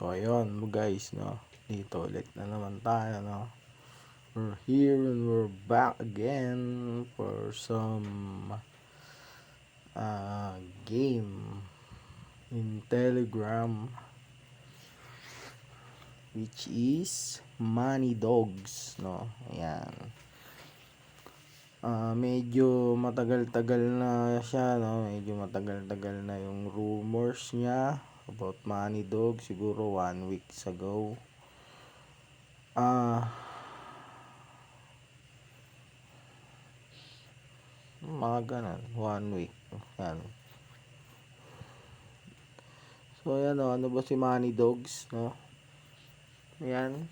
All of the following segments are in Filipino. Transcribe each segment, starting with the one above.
So ayun guys, no, dito ulit na naman tayo, no. We're here and we're back again for some game in Telegram, which is Money Dogs, no. Ayan. Medyo matagal-tagal na siya, no. Medyo matagal-tagal na yung rumors niya about Money Dog, siguro 1 week ago. Mga ganun, 1 week. Yan. So yan, no, ano ba si Money Dogs, no? Yan.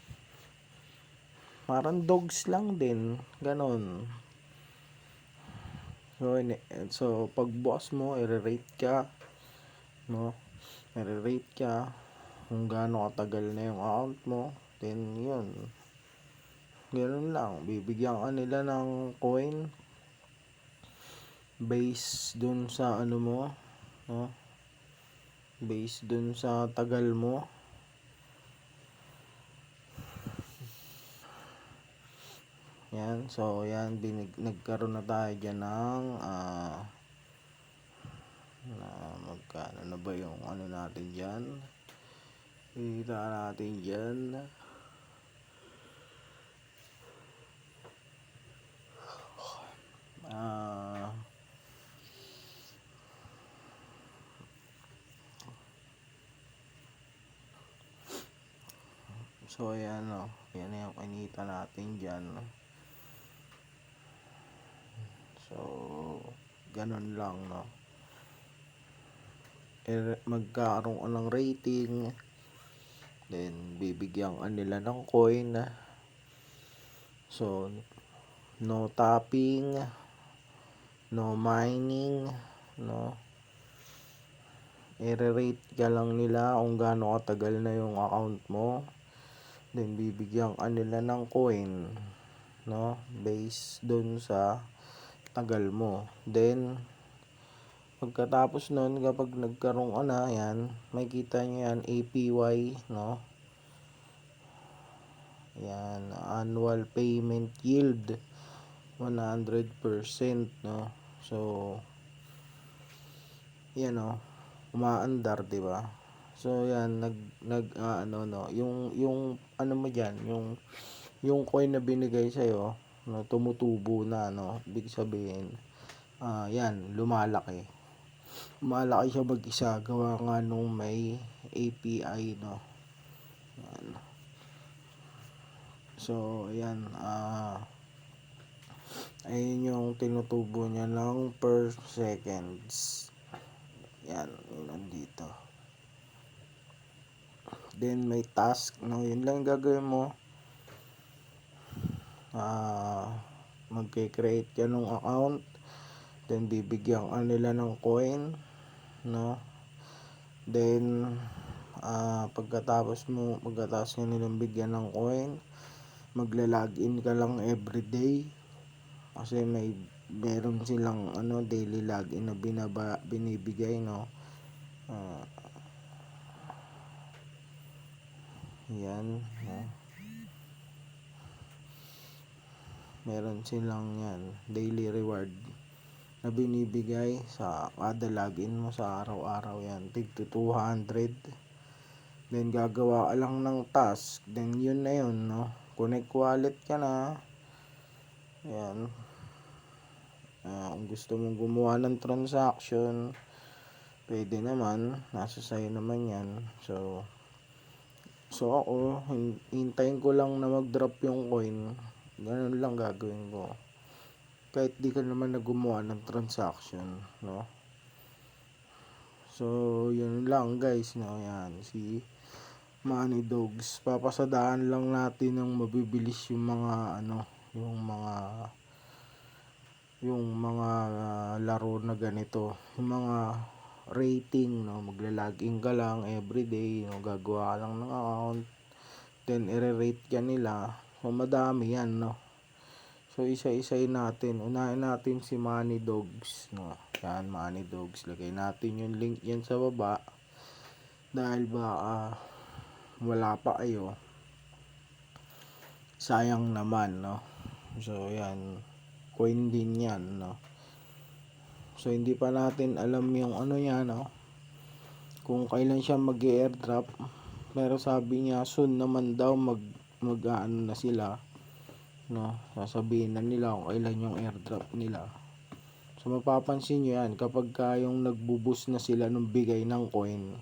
Parang dogs lang din, ganun. So pag boss mo, i-rate ka, no? I-rate ka kung gaano katagal na yung account mo, then yun. Ganun lang, bibigyan ka nila ng coin based dun sa ano mo, no? Based dun sa tagal mo. Yan, so yan, nagkaroon na tayo dyan ng magkano na ba yung ano natin dyan, kita natin dyan. So ayan, no, yan na yung kinita natin dyan. So ganun lang, no. Magkakaroon ka ng rating, then bibigyan ka nila ng coin. So no tapping, no mining, no. I-rate ka lang nila kung gaano katagal na yung account mo, then bibigyan ka nila ng coin, no, based dun sa tagal mo. Then pagkatapos nun, kapag nagkaroon ka na, yan, makikita nyo yan, APY, no. Yan, annual payment yield 100%, no. So yan, no, umaandar, di ba? So yan, no, yung ano mo diyan, yung coin na binigay sa iyo, no, tumutubo na, no. Ibig sabihin, yan, lumalaki siya mag-isa, gawa nga nung may API, no. Yan. So ayan, ayun yung tinutubo niya ng per seconds. Yan, yun nandito. Then may task, no, yun lang gagawin mo. Magke-create ka ng account, then bibigyan ka nila ng coin, no. Then pagkatapos nga nilang bigyan ng coin, magla-login ka lang everyday, kasi meron silang daily login na binibigay, no. Yan, no. Meron silang yan, daily reward na binibigay sa kada login mo sa araw-araw, yan, tig 200. Then gagawa ka lang ng task, then yun na yun, no. Connect wallet ka na. Yan. Kung gusto mong gumawa ng transaction, pwede naman, nasa sa'yo naman yan. So ako, hintayin ko lang na mag-drop yung coin. Ganun lang gagawin ko, kahit di ka naman na gumawa ng transaction, no. So yun lang guys, no. Yan, si Money Dogs, papasadaan lang natin ng mabibilis yung mga laro na ganito, yung mga rating, no. Magla-login ka lang everyday, no, gagawa ka lang ng account, then i-rate ka nila. So madami yan, no. So isa-isayin natin. Unahin natin si Money Dogs, no. Yan, Money Dogs, lagay natin yung link yan sa baba, dahil baka wala pa kayo, sayang naman, no? So yan, coin din yan, no? So hindi pa natin alam yung ano yan, no, kung kailan siya mag-airdrop, pero sabi niya soon naman daw mag-aano na sila, no, sasabihin na nila kung kailan yung airdrop nila. So mapapansin nyo yan, kapag yung nagbuboost na sila ng bigay ng coin,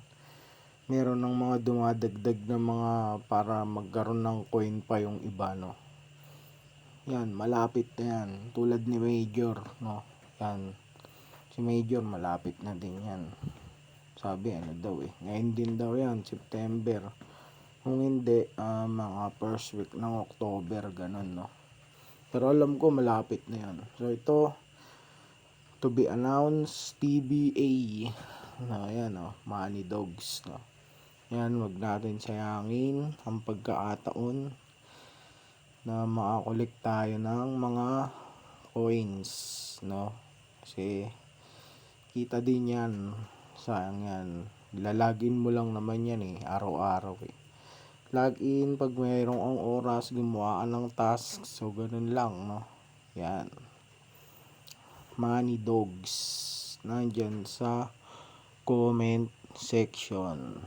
meron ng mga dumadagdag na mga para magkaroon ng coin pa yung iba, no. Yan, malapit na yan, tulad ni Major, no. Yan, si Major malapit na din yan. Sabi ano daw ngayon din daw yan, September. Kung hindi, mga first week ng October, ganun, no. Pero alam ko malapit na yan. So ito, to be announced, TBA. No, yan, no, Money Dogs, no. Yan, wag natin sayangin ang pagkakataon na makakolek tayo ng mga coins, no. Kasi kita din yan, sayang yan. Lalagin mo lang naman yan araw-araw login pag mayroong ang oras, gumawa ka ng task, so ganun lang, no. Yan, Money Dogs, nandyan sa comment section.